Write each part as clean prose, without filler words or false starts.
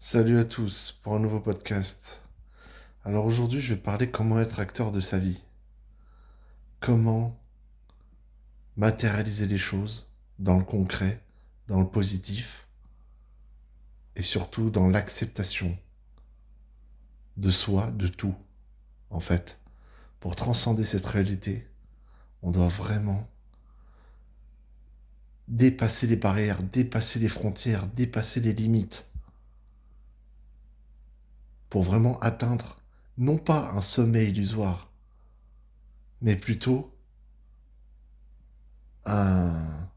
Salut à tous pour un nouveau podcast. Alors aujourd'hui, je vais parler comment être acteur de sa vie. Comment matérialiser les choses dans le concret, dans le positif et surtout dans l'acceptation de soi, de tout. En fait, pour transcender cette réalité, on doit vraiment dépasser les barrières, dépasser les frontières, dépasser les limites pour vraiment atteindre non pas un sommet illusoire, mais plutôt un,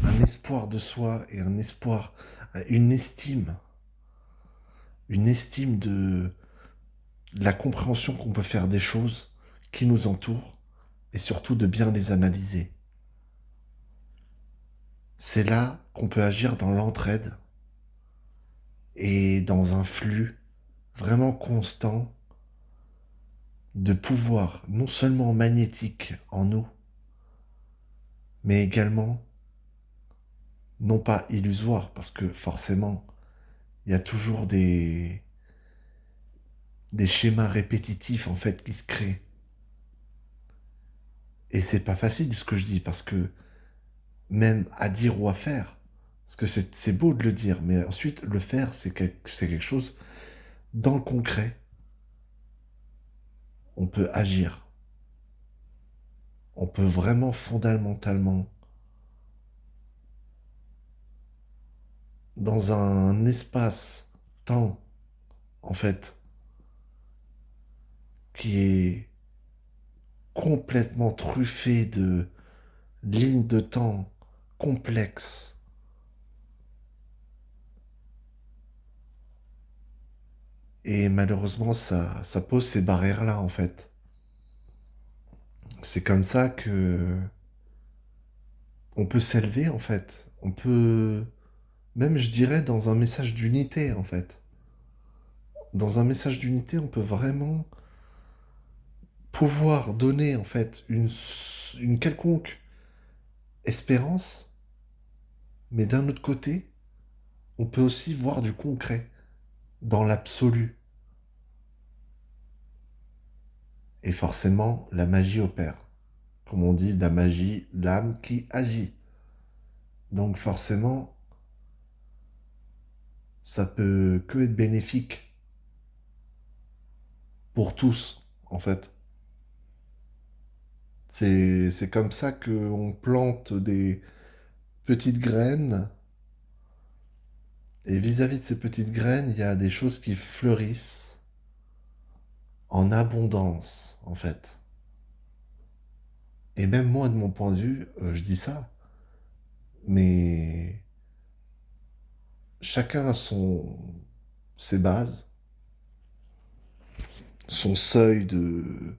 un espoir de soi et un espoir, une estime de la compréhension qu'on peut faire des choses qui nous entourent et surtout de bien les analyser. C'est là qu'on peut agir dans l'entraide et dans un flux vraiment constant de pouvoir non seulement magnétique en nous, mais également non pas illusoire parce que forcément il y a toujours des schémas répétitifs en fait qui se créent. Et c'est pas facile ce que je dis parce que même à dire ou à faire, parce que c'est beau de le dire, mais ensuite le faire c'est quelque chose dans le concret. On peut agir, on peut vraiment fondamentalement dans un espace-temps en fait qui est complètement truffé de lignes de temps complexes. Et malheureusement, ça pose ces barrières-là, en fait. C'est comme ça que on peut s'élever, en fait. On peut, même, je dirais, dans un message d'unité, en fait. Dans un message d'unité, on peut vraiment pouvoir donner, en fait, une quelconque espérance, mais d'un autre côté, on peut aussi voir du concret, dans l'absolu. Et forcément, la magie opère. Comme on dit, la magie, l'âme qui agit. Donc forcément, ça peut que être bénéfique pour tous, en fait. C'est comme ça qu'on plante des petites graines, et vis-à-vis de ces petites graines, il y a des choses qui fleurissent en abondance, en fait. Et même moi, de mon point de vue, je dis ça, mais chacun a ses bases, son seuil de,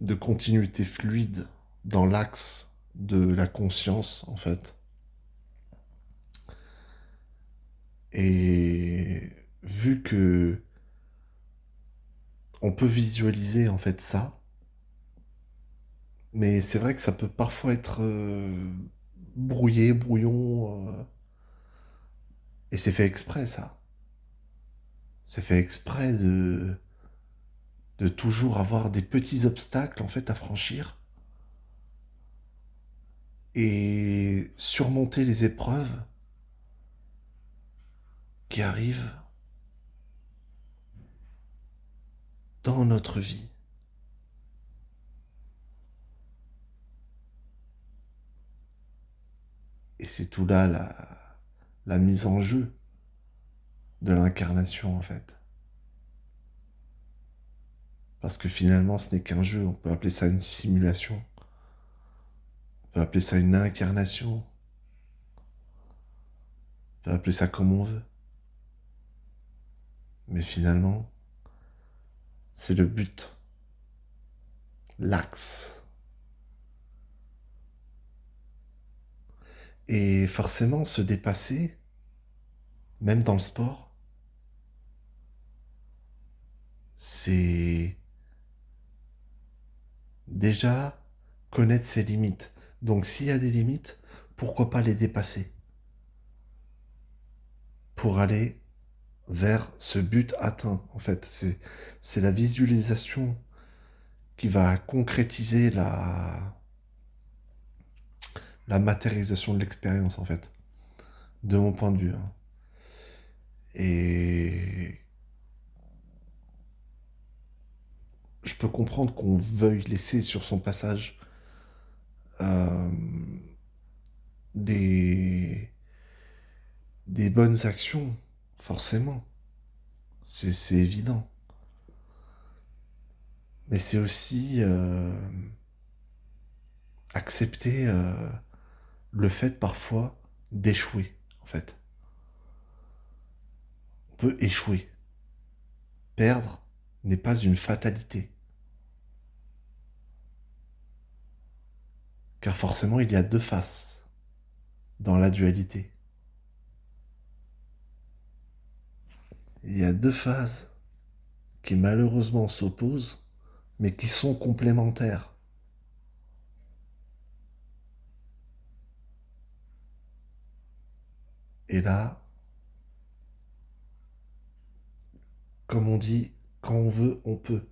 de continuité fluide dans l'axe de la conscience, en fait. Et vu que on peut visualiser en fait ça, mais c'est vrai que ça peut parfois être brouillé, brouillon, et c'est fait exprès ça. C'est fait exprès de toujours avoir des petits obstacles en fait à franchir et surmonter les épreuves qui arrivent dans notre vie. Et c'est tout là la mise en jeu de l'incarnation en fait. Parce que finalement ce n'est qu'un jeu, on peut appeler ça une simulation, on peut appeler ça une incarnation, on peut appeler ça comme on veut. Mais finalement, c'est le but, l'axe. Et forcément, se dépasser, même dans le sport, c'est déjà connaître ses limites. Donc s'il y a des limites, pourquoi pas les dépasser pour aller vers ce but atteint, en fait. C'est la visualisation qui va concrétiser la matérialisation de l'expérience, en fait, de mon point de vue, hein. Et je peux comprendre qu'on veuille laisser sur son passage euh, des, des bonnes actions, forcément. C'est évident. Mais c'est aussi accepter le fait parfois d'échouer, en fait. On peut échouer. Perdre n'est pas une fatalité. Car forcément, il y a deux faces dans la dualité. Il y a deux phases qui malheureusement s'opposent, mais qui sont complémentaires. Et là, comme on dit, quand on veut, on peut.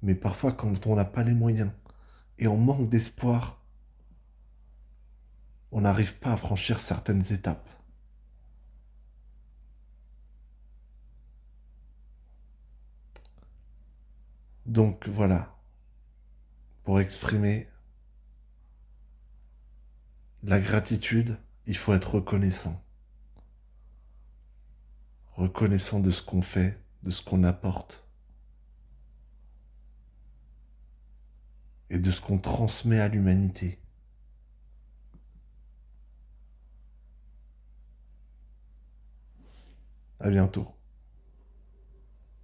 Mais parfois, quand on n'a pas les moyens et on manque d'espoir, on n'arrive pas à franchir certaines étapes. Donc voilà, pour exprimer la gratitude, il faut être reconnaissant. Reconnaissant de ce qu'on fait, de ce qu'on apporte et de ce qu'on transmet à l'humanité. À bientôt.